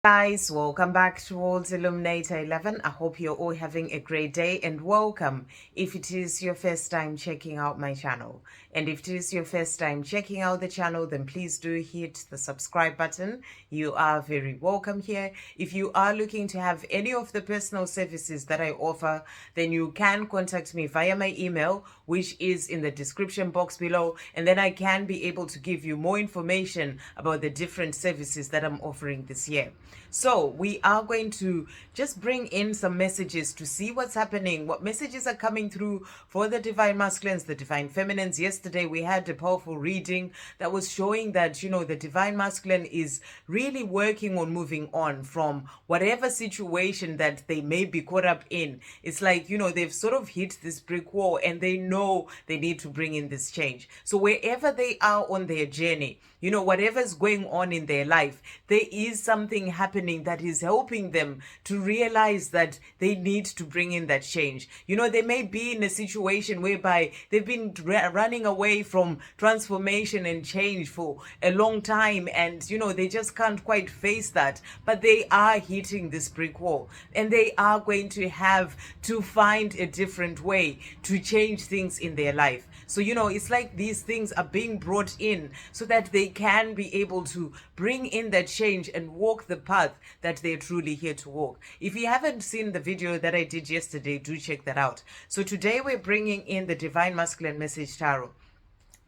Guys, welcome back towards Illuminator 11. I hope you're all having a great day and welcome if it is your first time checking out my channel. And if it is your first time checking out the channel, then please do hit the subscribe button. You are very welcome here. If you are looking to have any of the personal services that I offer, then you can contact me via my email, which is in the description box below. And then I can be able to give you more information about the different services that I'm offering this year. So we are going to just bring in some messages to see what's happening, what messages are coming through for the divine masculines, the divine feminines. Yesterday we had a powerful reading that was showing that, the divine masculine is really working on moving on from whatever situation that they may be caught up in. It's like, they've sort of hit this brick wall and they know they need to bring in this change. So wherever they are on their journey, whatever's going on in their life, there is something happening that is helping them to realize that they need to bring in that change. They may be in a situation whereby they've been running away from transformation and change for a long time, and they just can't quite face that, but they are hitting this brick wall and they are going to have to find a different way to change things in their life. So it's like these things are being brought in so that they can be able to bring in that change and walk the path that they're truly here to walk. If you haven't seen the video that I did yesterday, do check that out. So today we're bringing in the Divine Masculine Message Tarot.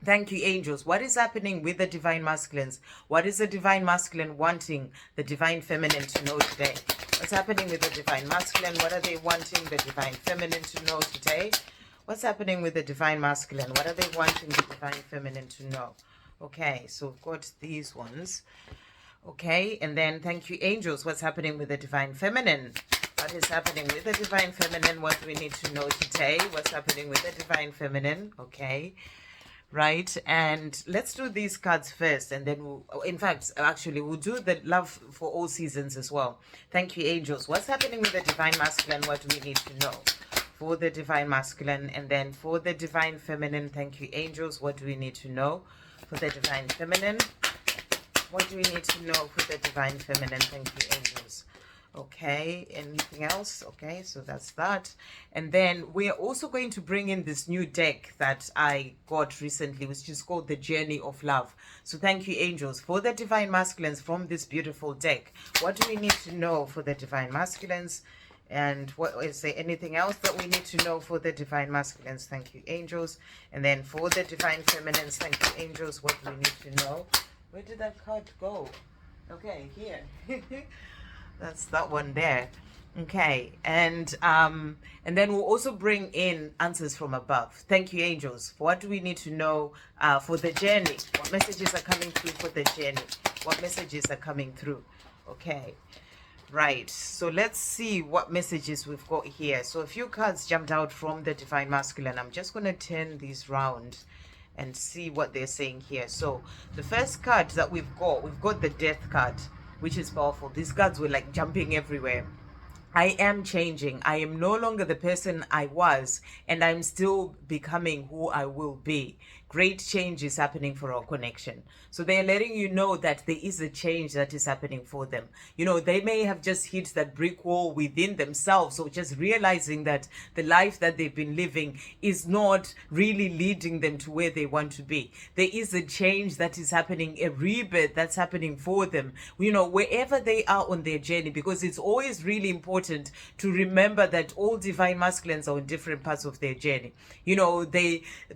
Thank you, angels. What is happening with the divine masculines? What is the divine masculine wanting the divine feminine to know today? What's happening with the divine masculine? What are they wanting the divine feminine to know today? What's happening with the divine masculine? What are they wanting the divine feminine to know? Okay, so we've got these ones. Okay, and then thank you, angels. What's happening with the divine feminine? What is happening with the divine feminine? What do we need to know today? What's happening with the divine feminine? Okay, right. And let's do these cards first, and then we'll do the love for all seasons as well. Thank you, angels. What's happening with the divine masculine? What do we need to know for the divine masculine? And then for the divine feminine, thank you, angels. What do we need to know for the divine feminine? What do we need to know for the divine feminine? Thank you, angels. Okay, anything else? Okay, so that's that. And then we're also going to bring in this new deck that I got recently, which is called the Journey of Love. So thank you, angels, for the divine masculines from this beautiful deck. What do we need to know for the divine masculines? And what is there anything else that we need to know for the divine masculines? Thank you, angels. And then for the divine feminines, thank you, angels. What do we need to know? Where did that card go? Okay, here. That's that one there. Okay, and then we'll also bring in answers from above. Thank you, angels. What do we need to know for the journey? What messages are coming through for the journey? What messages are coming through? Okay, right. So let's see what messages we've got here. So a few cards jumped out from the divine masculine. I'm just going to turn these round and see what they're saying here. So the first card that we've got the death card, which is powerful. These cards were like jumping everywhere. I am changing. I am no longer the person I was, and I'm still becoming who I will be. Great change is happening for our connection. So they're letting you know that there is a change that is happening for them. They may have just hit that brick wall within themselves, or just realizing that the life that they've been living is not really leading them to where they want to be. There is a change that is happening, a rebirth that's happening for them, wherever they are on their journey, because it's always really important to remember that all divine masculines are on different parts of their journey.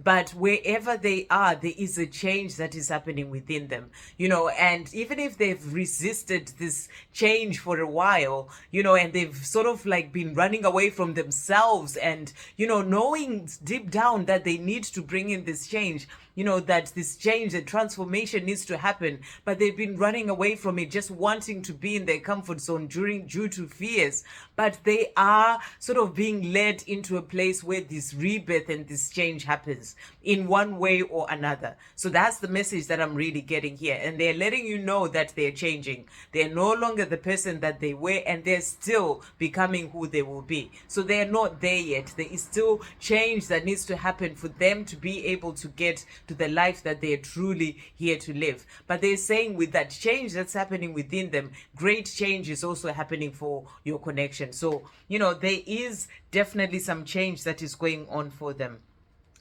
But wherever they are, there is a change that is happening within them, and even if they've resisted this change for a while, and they've sort of like been running away from themselves and, knowing deep down that they need to bring in this change, that this change and transformation needs to happen, but they've been running away from it, just wanting to be in their comfort zone due to fears. But they are sort of being led into a place where this rebirth and this change happens in one way or another. So that's the message that I'm really getting here. And they're letting you know that they're changing. They're no longer the person that they were, and they're still becoming who they will be. So they're not there yet. There is still change that needs to happen for them to be able to get to the life that they're truly here to live. But they're saying with that change that's happening within them, great change is also happening for your connection. So, there is definitely some change that is going on for them.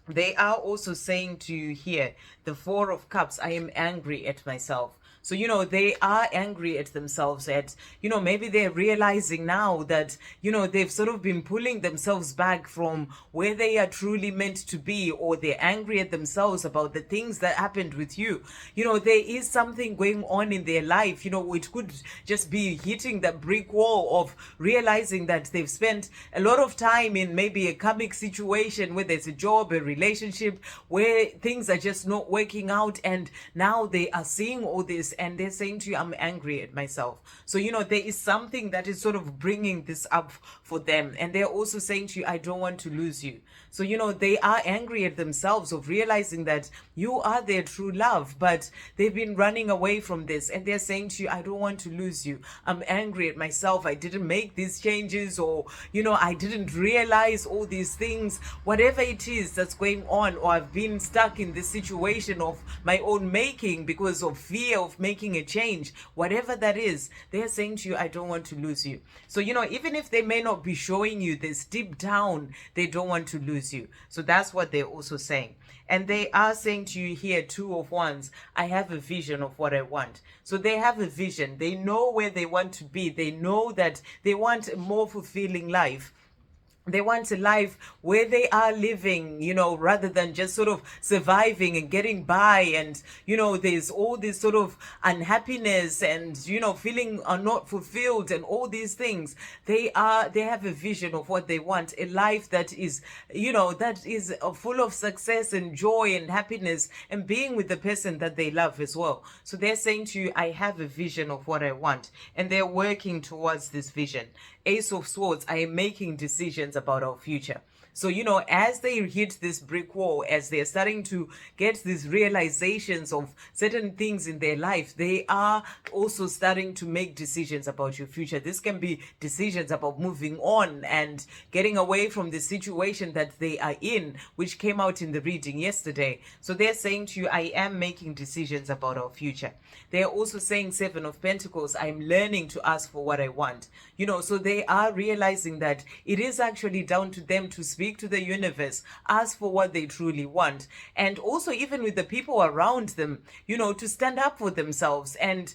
They are also saying to you here, the Four of Cups, I am angry at myself. So, they are angry at themselves at, maybe they're realizing now that, they've sort of been pulling themselves back from where they are truly meant to be, or they're angry at themselves about the things that happened with you. There is something going on in their life, it could just be hitting the brick wall of realizing that they've spent a lot of time in maybe a karmic situation, whether it's a job, a relationship, where things are just not working out, and now they are seeing all this and they're saying to you, I'm angry at myself. So, there is something that is sort of bringing this up for them. And they're also saying to you, I don't want to lose you. So, they are angry at themselves of realizing that you are their true love, but they've been running away from this. And they're saying to you, I don't want to lose you. I'm angry at myself. I didn't make these changes, or, I didn't realize all these things, whatever it is that's going on, or I've been stuck in this situation of my own making because of fear of making a change, whatever that is, they're saying to you, I don't want to lose you. So, even if they may not be showing you this, deep down, they don't want to lose you. So that's what they're also saying. And they are saying to you here, Two of Wands, I have a vision of what I want. So they have a vision. They know where they want to be. They know that they want a more fulfilling life. They want a life where they are living, rather than just sort of surviving and getting by. And, there's all this sort of unhappiness and, feeling are not fulfilled and all these things. They have a vision of what they want, a life that is, full of success and joy and happiness and being with the person that they love as well. So they're saying to you, I have a vision of what I want, and they're working towards this vision. Ace of Swords, I am making decisions about our future. So, as they hit this brick wall, as they're starting to get these realizations of certain things in their life, they are also starting to make decisions about your future. This can be decisions about moving on and getting away from the situation that they are in, which came out in the reading yesterday. So they're saying to you, I am making decisions about our future. They're also saying Seven of Pentacles, I'm learning to ask for what I want. So they are realizing that it is actually down to them to speak to the universe, ask for what they truly want. And also, even with the people around them, to stand up for themselves and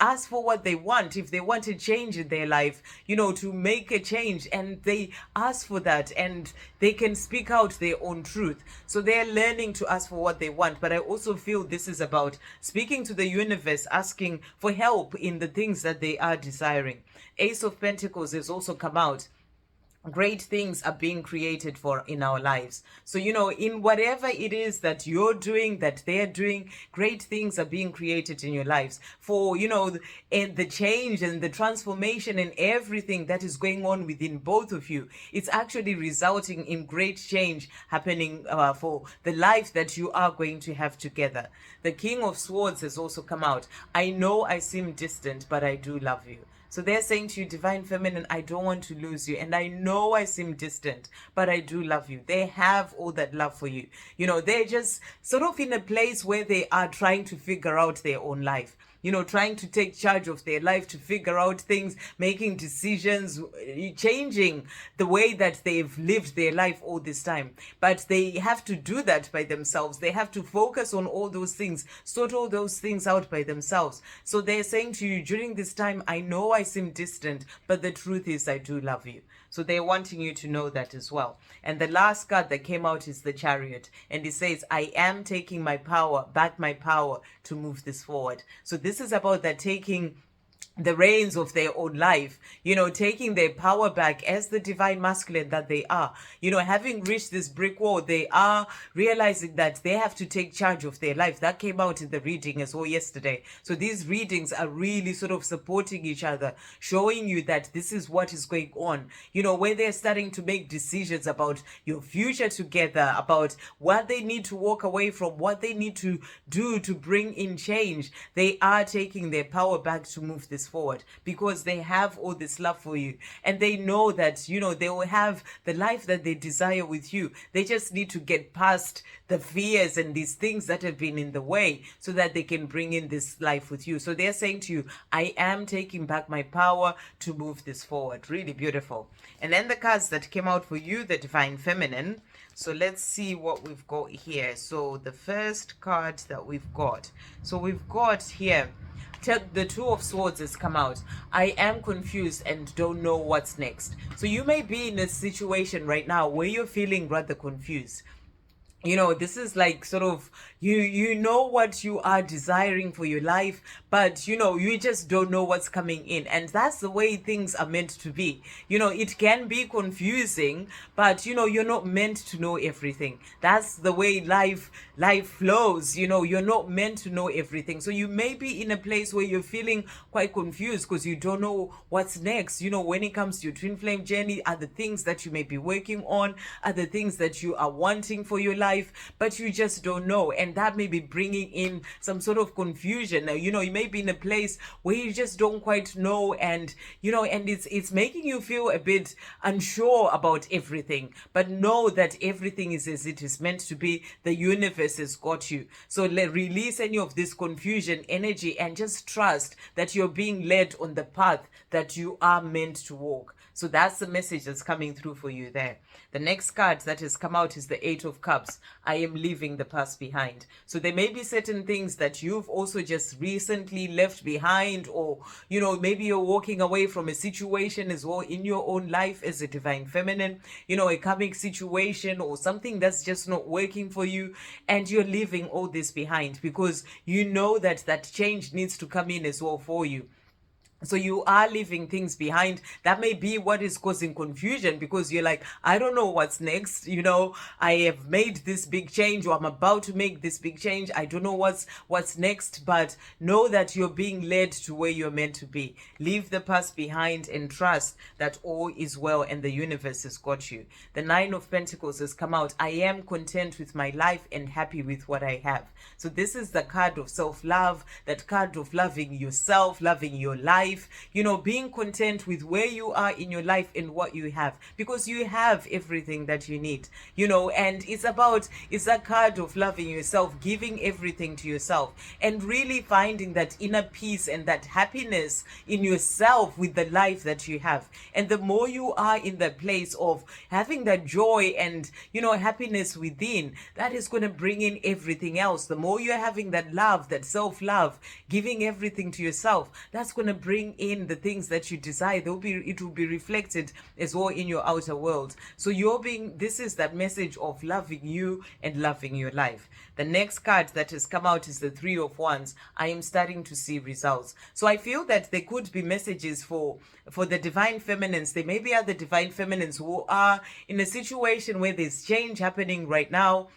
ask for what they want. If they want a change in their life, to make a change, and they ask for that, and they can speak out their own truth. So they're learning to ask for what they want. But I also feel this is about speaking to the universe, asking for help in the things that they are desiring. Ace of Pentacles has also come out. Great things are being created for in our lives. So, in whatever it is that you're doing, that they're doing, great things are being created in your lives for, and the change and the transformation and everything that is going on within both of you. It's actually resulting in great change happening for the life that you are going to have together. The King of Swords has also come out. I know I seem distant, but I do love you. So they're saying to you, Divine Feminine, I don't want to lose you. And I know I seem distant, but I do love you. They have all that love for you. They're just sort of in a place where they are trying to figure out their own life. Trying to take charge of their life, to figure out things, making decisions, changing the way that they've lived their life all this time. But they have to do that by themselves. They have to focus on all those things, sort all those things out by themselves. So they're saying to you, during this time, I know I seem distant, but the truth is I do love you. So they're wanting you to know that as well. And the last card that came out is the Chariot. And it says, I am taking my power, back my power to move this forward. So this is about that taking the reins of their own life, taking their power back as the divine masculine that they are. Having reached this brick wall, they are realizing that they have to take charge of their life. That came out in the reading as well yesterday. So these readings are really sort of supporting each other, showing you that this is what is going on, where they're starting to make decisions about your future together, about what they need to walk away from, what they need to do to bring in change. They are taking their power back to move this this forward because they have all this love for you, and they know that, you know, they will have the life that they desire with you. They just need to get past the fears and these things that have been in the way so that they can bring in this life with you. So they're saying to you, I am taking back my power to move this forward. Really beautiful. And then the cards that came out for you, the Divine Feminine. So let's see what we've got here. So the first card that we've got, so we've got here, the Two of Swords has come out. I am confused and don't know what's next. So you may be in a situation right now where you're feeling rather confused. You know, this is like sort of, you know what you are desiring for your life, but you know, you just don't know what's coming in. And that's the way things are meant to be. You know, it can be confusing, but you know, you're not meant to know everything. That's the way life flows. You know, you're not meant to know everything. So you may be in a place where you're feeling quite confused because you don't know what's next. You know, when it comes to your twin flame journey, are the things that you may be working on, are the things that you are wanting for your life, but you just don't know. And that may be bringing in some sort of confusion. Now, you know, you may be in a place where you just don't quite know, and you know, and it's making you feel a bit unsure about everything. But know that everything is as it is meant to be. The universe has got you. So release any of this confusion energy and just trust that you're being led on the path that you are meant to walk. So that's the message that's coming through for you there. The next card that has come out is the Eight of Cups. I am leaving the past behind. So there may be certain things that you've also just recently left behind, or, you know, maybe you're walking away from a situation as well in your own life as a Divine Feminine, you know, a karmic situation or something that's just not working for you, and you're leaving all this behind because you know that that change needs to come in as well for you. So you are leaving things behind. That may be what is causing confusion, because you're like, I don't know what's next. You know, I have made this big change, or I'm about to make this big change. I don't know what's next, but know that you're being led to where you're meant to be. Leave the past behind and trust that all is well and the universe has got you. The Nine of Pentacles has come out. I am content with my life and happy with what I have. So this is the card of self-love, that card of loving yourself, loving your life, you know, being content with where you are in your life and what you have, because you have everything that you need, you know. And it's a card of loving yourself, giving everything to yourself, and really finding that inner peace and that happiness in yourself with the life that you have. And the more you are in the place of having that joy and, you know, happiness within, that is going to bring in everything else. The more you're having that love, that self-love, giving everything to yourself, that's going to bring in the things that you desire. It will be reflected as well in your outer world. So this is that message of loving you and loving your life. The next card that has come out is the Three of Wands. I am starting to see results. So I feel that there could be messages for the Divine Feminines. There may be other Divine Feminines who are in a situation where there's change happening right now,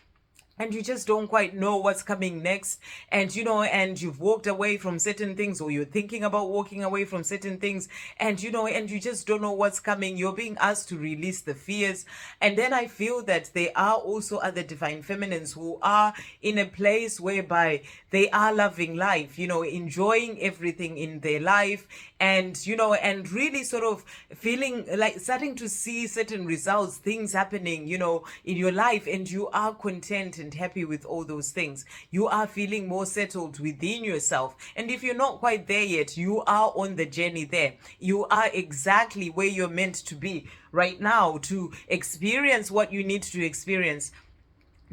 and you just don't quite know what's coming next. And, you know, and you've walked away from certain things, or you're thinking about walking away from certain things, and, you know, and you just don't know what's coming. You're being asked to release the fears. And then I feel that there are also other Divine Feminines who are in a place whereby they are loving life, you know, enjoying everything in their life, and, you know, and really sort of feeling like starting to see certain results, things happening, you know, in your life, and you are content and happy with all those things. You are feeling more settled within yourself. And if you're not quite there yet, you are on the journey there. You are exactly where you're meant to be right now, to experience what you need to experience,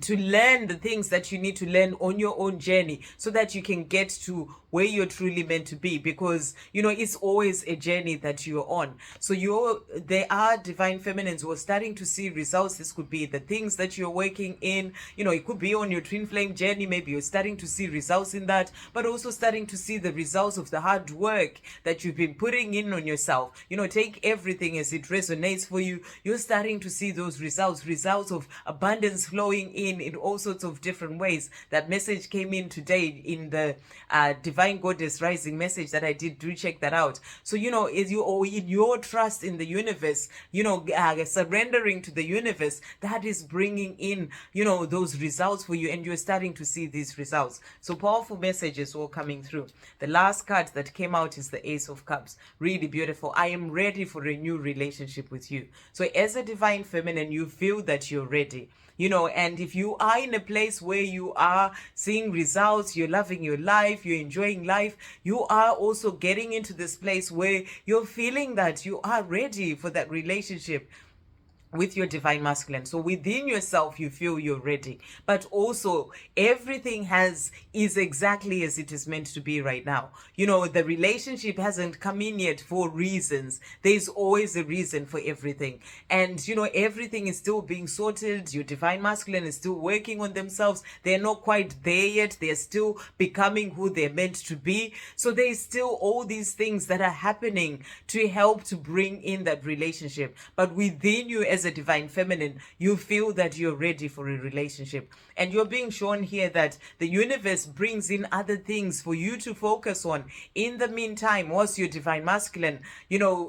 to learn the things that you need to learn on your own journey, so that you can get to where you're truly meant to be, because, you know, it's always a journey that you're on. So there are Divine Feminines who are starting to see results. This could be the things that you're working in, you know, it could be on your twin flame journey. Maybe you're starting to see results in that, but also starting to see the results of the hard work that you've been putting in on yourself. You know, take everything as it resonates for you. You're starting to see those results of abundance flowing in all sorts of different ways. That message came in today in the Divine divine goddess rising message that I did, do check that out. So, is you, or in your trust in the universe, surrendering to the universe, that is bringing in, those results for you, and you're starting to see these results. So powerful messages all coming through. The last card that came out is the Ace of Cups. Really beautiful. I am ready for a new relationship with you. So as a divine feminine, you feel that you're ready. And if you are in a place where you are seeing results, you're loving your life, you're enjoying life, you are also getting into this place where you're feeling that you are ready for that relationship with your divine masculine. So within yourself, you feel you're ready, but also everything is exactly as it is meant to be right now. The relationship hasn't come in yet for reasons. There's always a reason for everything. And, everything is still being sorted. Your divine masculine is still working on themselves. They're not quite there yet. They're still becoming who they're meant to be. So there's still all these things that are happening to help to bring in that relationship. But within you as a divine feminine, you feel that you're ready for a relationship, and you're being shown here that the universe brings in other things for you to focus on in the meantime, whilst your divine masculine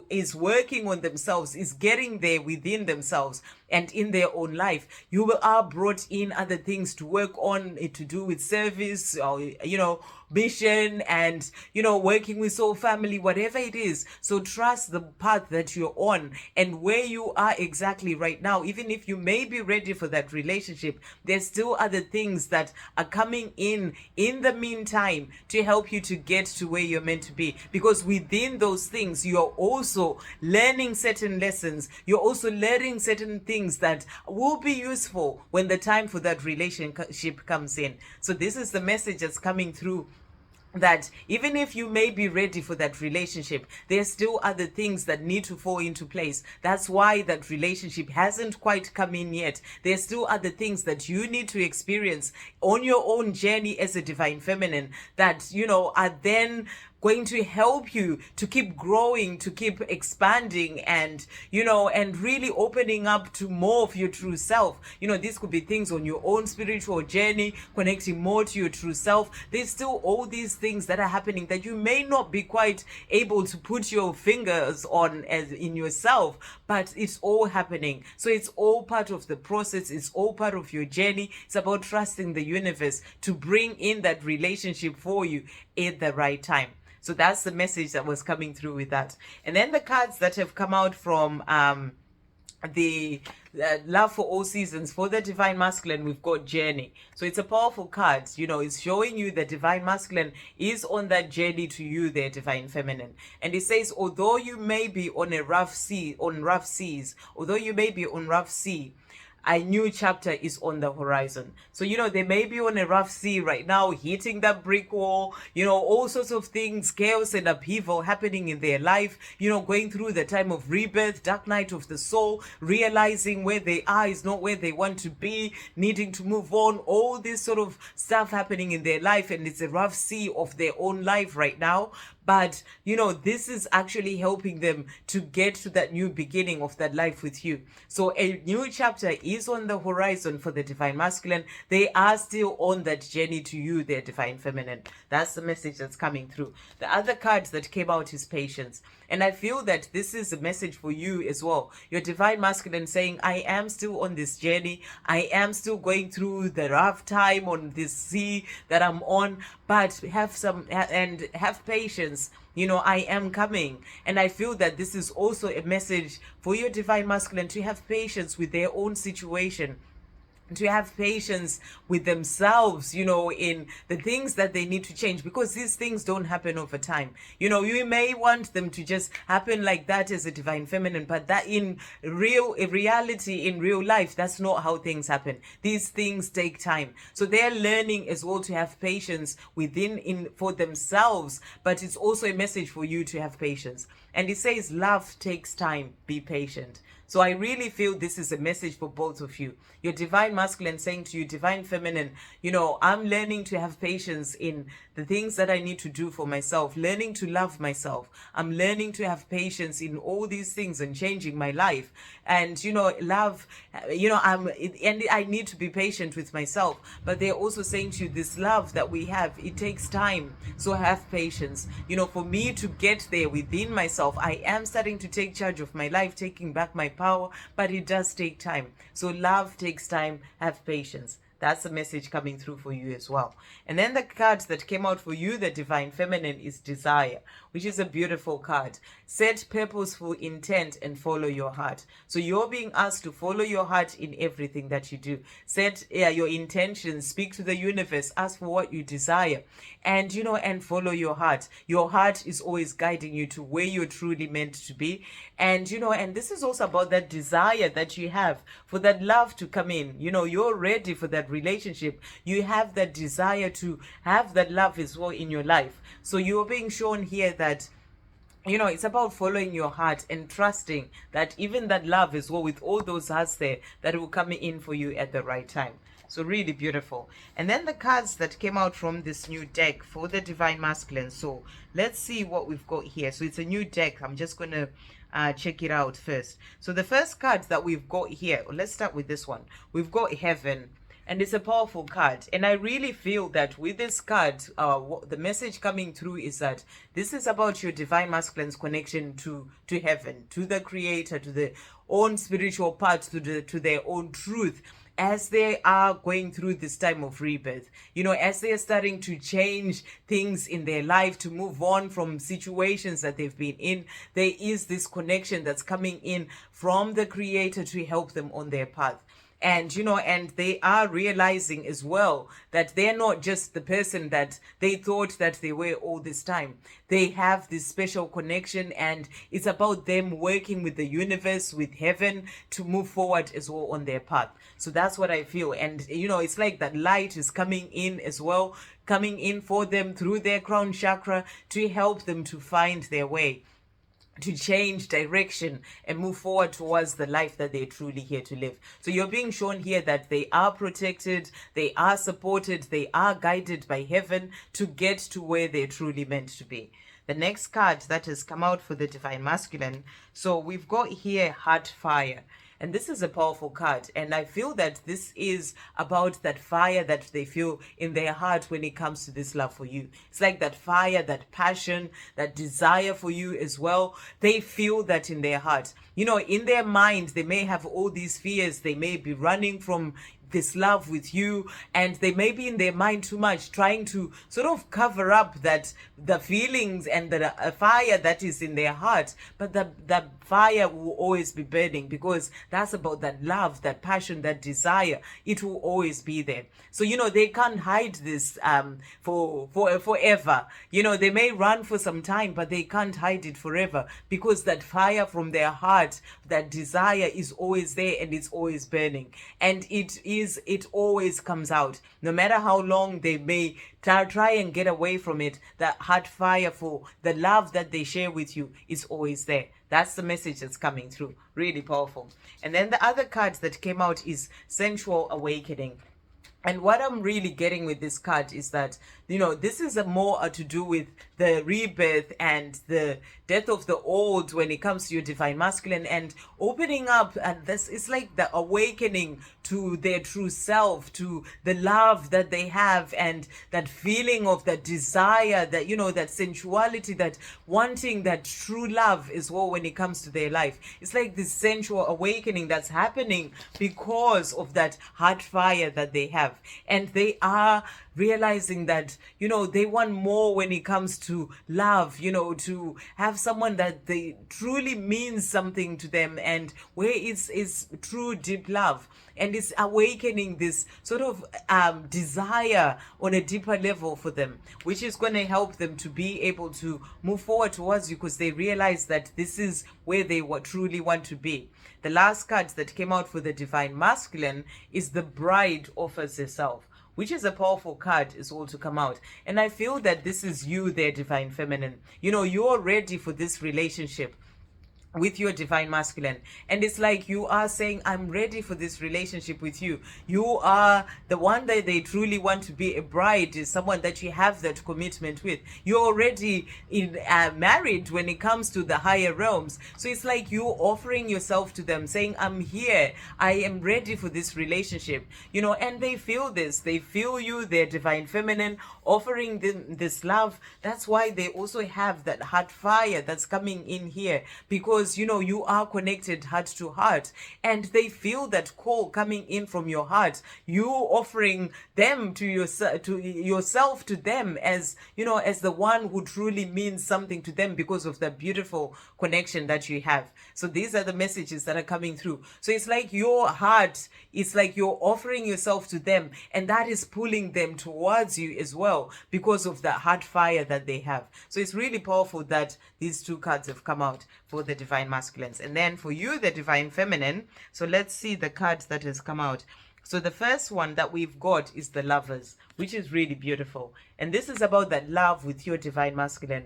is working on themselves, is getting there within themselves and in their own life. You are brought in other things to work on, to do with service, or mission, and working with soul family, whatever it is. So trust the path that you're on, and where you are exactly right now. Even if you may be ready for that relationship, there's still other things that are coming in the meantime to help you to get to where you're meant to be, because within those things you're also learning certain lessons. You're also learning certain things that will be useful when the time for that relationship comes in. So this is the message that's coming through, that even if you may be ready for that relationship, there's still other things that need to fall into place. That's why that relationship hasn't quite come in yet. There's still other things that you need to experience on your own journey as a divine feminine that, are then going to help you to keep growing, to keep expanding, and and really opening up to more of your true self. This could be things on your own spiritual journey, connecting more to your true self. There's still all these things that are happening that you may not be quite able to put your fingers on as in yourself, but it's all happening. So it's all part of the process. It's all part of your journey. It's about trusting the universe to bring in that relationship for you at the right time. So that's the message that was coming through with that. And then the cards that have come out from the love for all seasons, for the divine masculine, we've got journey. So it's a powerful card. It's showing you the divine masculine is on that journey to you, their divine feminine. And it says, although you may be on a rough sea, a new chapter is on the horizon. So, they may be on a rough sea right now, hitting that brick wall, all sorts of things, chaos and upheaval happening in their life, going through the time of rebirth, dark night of the soul, realizing where they are is not where they want to be, needing to move on, all this sort of stuff happening in their life. And it's a rough sea of their own life right now. But, this is actually helping them to get to that new beginning of that life with you. So a new chapter is on the horizon for the divine masculine. They are still on that journey to you, their divine feminine. That's the message that's coming through. The other card that came out is patience. And I feel that this is a message for you as well. Your divine masculine saying, I am still on this journey. I am still going through the rough time on this sea that I'm on, but have patience. I am coming. And I feel that this is also a message for your divine masculine to have patience with their own situation, to have patience with themselves, in the things that they need to change, because these things don't happen over time. You may want them to just happen like that as a divine feminine, but that in reality, in real life, that's not how things happen. These things take time. So they're learning as well to have patience for themselves, but it's also a message for you to have patience. And it says, love takes time, be patient. So I really feel this is a message for both of you. Your divine masculine saying to you, divine feminine, I'm learning to have patience in the things that I need to do for myself, learning to love myself. I'm learning to have patience in all these things and changing my life. And, love, and I need to be patient with myself. But they're also saying to you, this love that we have, it takes time. So have patience. For me to get there within myself, I am starting to take charge of my life, taking back my power, but it does take time. So love takes time, have patience. That's the message coming through for you as well. And then the cards that came out for you, the Divine Feminine, is Desire, which is a beautiful card. Set purposeful intent and follow your heart. So you're being asked to follow your heart in everything that you do. Set your intentions, speak to the universe, ask for what you desire, and and follow your heart. Your heart is always guiding you to where you're truly meant to be. And and this is also about that desire that you have for that love to come in. You're ready for that relationship. You have that desire to have that love as well in your life. So you're being shown here that it's about following your heart and trusting that even that love as well, with all those hearts there, that will come in for you at the right time. So really beautiful. And then the cards that came out from this new deck for the Divine Masculine. So let's see what we've got here. So it's a new deck. I'm just going to check it out first. So the first card that we've got here, let's start with this one. We've got Heaven. And it's a powerful card. And I really feel that with this card, the message coming through is that this is about your Divine Masculine's connection to heaven, to the Creator, to their own spiritual parts, to their own truth, as they are going through this time of rebirth. As they are starting to change things in their life, to move on from situations that they've been in, there is this connection that's coming in from the Creator to help them on their path. And, and they are realizing as well that they're not just the person that they thought that they were all this time. They have this special connection, and it's about them working with the universe, with heaven, to move forward as well on their path. So that's what I feel. And, it's like that light is coming in as well, coming in for them through their crown chakra to help them to find their way, to change direction and move forward towards the life that they're truly here to live. So you're being shown here that they are protected, they are supported, they are guided by heaven to get to where they're truly meant to be. The next card that has come out for the Divine Masculine, so we've got here Heart Fire. And this is a powerful card. And I feel that this is about that fire that they feel in their heart when it comes to this love for you. It's like that fire, that passion, that desire for you as well. They feel that in their heart. In their mind, they may have all these fears. They may be running from this love with you, and they may be in their mind too much, trying to sort of cover up that the feelings and the fire that is in their heart. But the fire will always be burning, because that's about that love, that passion, that desire. It will always be there. So they can't hide this for forever. They may run for some time, but they can't hide it forever, because that fire from their heart, that desire, is always there, and it's always burning, and it always comes out. No matter how long they may try and get away from it, that heart fire for the love that they share with you is always there. That's the message that's coming through. Really powerful. And then the other cards that came out is Sensual Awakening. And what I'm really getting with this card is that, this is more to do with the rebirth and the death of the old when it comes to your Divine Masculine, and opening up. And this is like the awakening to their true self, to the love that they have, and that feeling of that desire, that, that sensuality, that wanting that true love as well when it comes to their life. It's like this sensual awakening that's happening because of that heart fire that they have. And they are realizing that, they want more when it comes to love, to have someone that they truly means something to them, and where it's true deep love. And it's awakening this sort of desire on a deeper level for them, which is going to help them to be able to move forward towards you, because they realize that this is where they truly want to be. The last card that came out for the Divine Masculine is the Bride Offers Herself, which is a powerful card as well to come out. And I feel that this is you, their Divine Feminine. You're ready for this relationship. with your divine masculine, and it's like you are saying, I'm ready for this relationship with you. You are the one that they truly want to be a bride, is someone that you have that commitment with. You're already married when it comes to the higher realms. So it's like you offering yourself to them, saying, I'm here, I am ready for this relationship, and they feel this, they feel you, their divine feminine offering them this love. That's why they also have that heart fire that's coming in here, because you are connected heart to heart, and they feel that call coming in from your heart, you offering them to yourself to them, as as the one who truly means something to them because of the beautiful connection that you have. So these are the messages that are coming through. So it's like your heart, it's like you're offering yourself to them, and that is pulling them towards you as well, because of the heart fire that they have. So it's really powerful that these two cards have come out for the divine masculines. And then for you, the divine feminine, so let's see the cards that has come out. So the first one that we've got is the Lovers, which is really beautiful, and this is about that love with your divine masculine.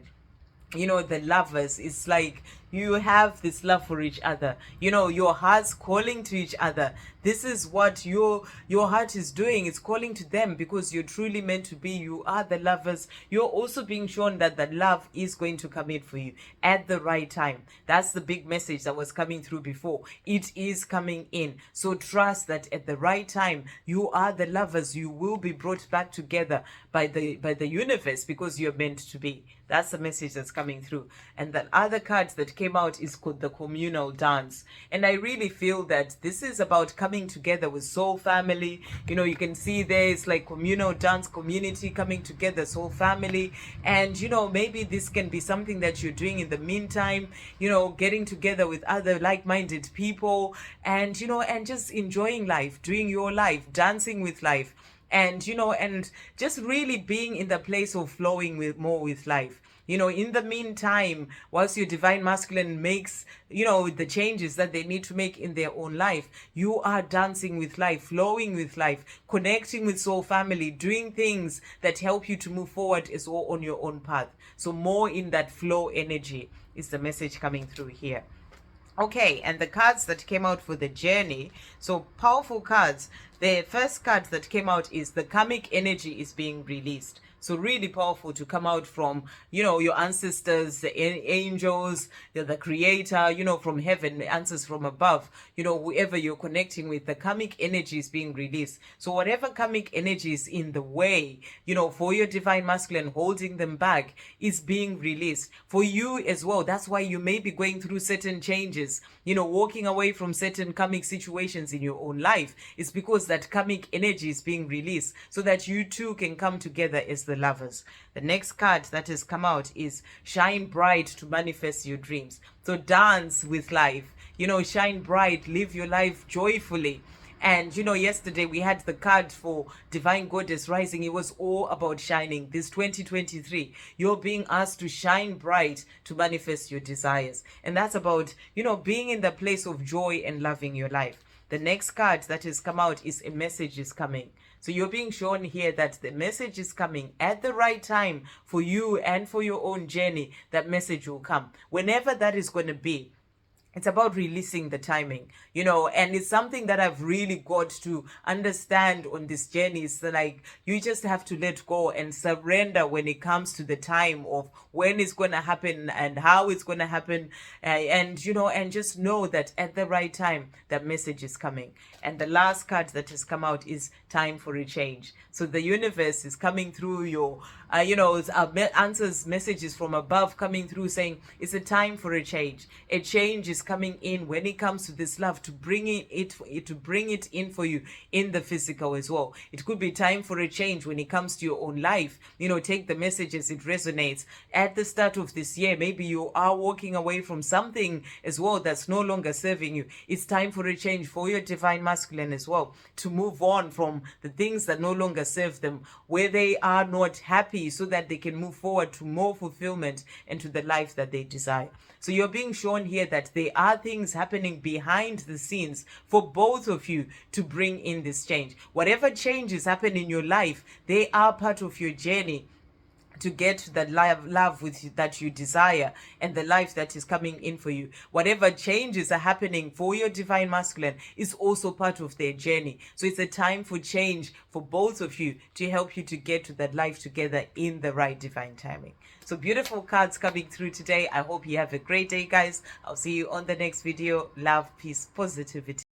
The Lovers, it's like you have this love for each other, your hearts calling to each other. This is what your heart is doing. It's calling to them because you're truly meant to be. You are the Lovers. You're also being shown that the love is going to come in for you at the right time. That's the big message that was coming through before. It is coming in. So trust that at the right time, you are the Lovers. You will be brought back together by the universe, because you're meant to be. That's the message that's coming through. And the other cards that came out is called the communal dance. And I really feel that this is about coming together with soul family. You can see there, it's like communal dance, community coming together, soul family. And, maybe this can be something that you're doing in the meantime, getting together with other like-minded people, and, and just enjoying life, doing your life, dancing with life. And and just really being in the place of flowing with life. In the meantime, whilst your divine masculine makes the changes that they need to make in their own life, you are dancing with life, flowing with life, connecting with soul family, doing things that help you to move forward as well on your own path. So more in that flow energy is the message coming through here. Okay, and the cards that came out for the journey, so powerful cards. The first card that came out is the karmic energy is being released. So really powerful to come out from, your ancestors, the angels, the creator, from heaven, the answers from above, whoever you're connecting with, the karmic energy is being released. So whatever karmic energy is in the way, for your divine masculine, holding them back, is being released. For you as well, that's why you may be going through certain changes, walking away from certain karmic situations in your own life. It's because that karmic energy is being released, so that you two can come together as the Lovers. The next card that has come out is shine bright to manifest your dreams. So dance with life, shine bright, live your life joyfully. And yesterday we had the card for Divine Goddess Rising. It was all about shining. This 2023, you're being asked to shine bright to manifest your desires. And that's about, being in the place of joy and loving your life. The next card that has come out is a message is coming. So you're being shown here that the message is coming at the right time for you and for your own journey. That message will come whenever that is going to be. It's about releasing the timing, and it's something that I've really got to understand on this journey. It's like you just have to let go and surrender when it comes to the time of when it's going to happen and how it's going to happen. And just know that at the right time, that message is coming. And the last card that has come out is time for a change. So the universe is coming through your, answers, messages from above coming through saying it's a time for a change. A change is coming in when it comes to this love, to bring it in for you in the physical as well. It could be time for a change when it comes to your own life. Take the message as it resonates. At the start of this year, maybe you are walking away from something as well that's no longer serving you. It's time for a change for your divine masculine as well, to move on from the things that no longer serve them, where they are not happy, so that they can move forward to more fulfillment and to the life that they desire. So you're being shown here that there are things happening behind the scenes for both of you to bring in this change. Whatever changes happen in your life, they are part of your journey to get to that love with you, that you desire, and the life that is coming in for you. Whatever changes are happening for your divine masculine is also part of their journey. So it's a time for change for both of you, to help you to get to that life together in the right divine timing. So beautiful cards coming through today. I hope you have a great day, guys. I'll see you on the next video. Love, peace, positivity.